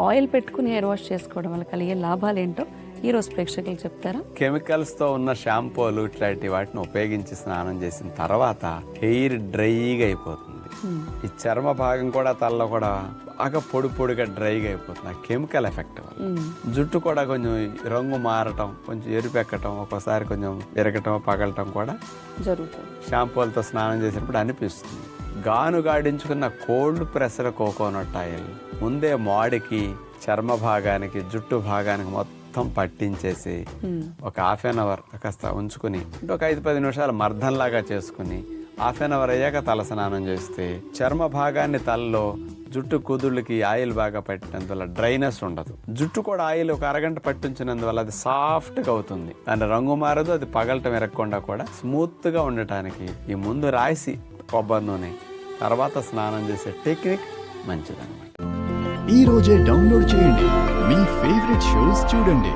Oil పెట్టుకుని hair wash చేసుకోవడం వల్ల కలిగే లాభాలు ఏంటో ఈ రోజు ప్రేక్షకులు చెప్తారా? కెమికల్స్తో ఉన్న షాంపూలు ఇట్లాంటి వాటిని ఉపయోగించి స్నానం చేసిన తర్వాత హెయిర్ డ్రైగా అయిపోతుంది. ఈ చర్మ భాగం కూడా తలలో కూడా బాగా పొడిగా డ్రైగా అయిపోతుంది. ఆ కెమికల్ ఎఫెక్ట్ వల్ల జుట్టు కూడా కొంచెం రంగు మారటం, కొంచెం ఎరుపెక్కటం, ఒక్కోసారి కొంచెం విరగటం పగలటం కూడా జరుగుతుంది. షాంపూలతో స్నానం చేసినప్పుడు అనిపిస్తుంది. గాను గాడించుకున్న కోల్డ్ ప్రెషర్ కోకోనట్ ఆయిల్ ముందే మాడికి, చర్మ భాగానికి, జుట్టు భాగానికి మొత్తం పట్టించేసి ఒక హాఫ్ అన్ అవర్ కాస్త ఉంచుకుని ఒక 5-10 నిమిషాలు మర్దంలాగా చేసుకుని హాఫ్ అన్ అవర్ అయ్యాక తల స్నానం చేస్తే చర్మ భాగాన్ని తలలో జుట్టు కుదుళ్ళకి ఆయిల్ బాగా పట్టినందువల్ల డ్రైనెస్ ఉండదు. జుట్టు కూడా ఆయిల్ ఒక అరగంట పట్టించినందువల్ల అది సాఫ్ట్గా అవుతుంది. దాని రంగు మారదు, అది పగలటం ఎరగకుండా కూడా స్మూత్గా ఉండటానికి ఈ ముందు రాసి కొబ్బరి నూనె తర్వాత స్నానం చేసే టెక్నిక్ మంచిదన్నమాట. ఈ రోజే డౌన్లోడ్ చేయండి, మీ ఫేవరెట్ షోస్ చూడండి.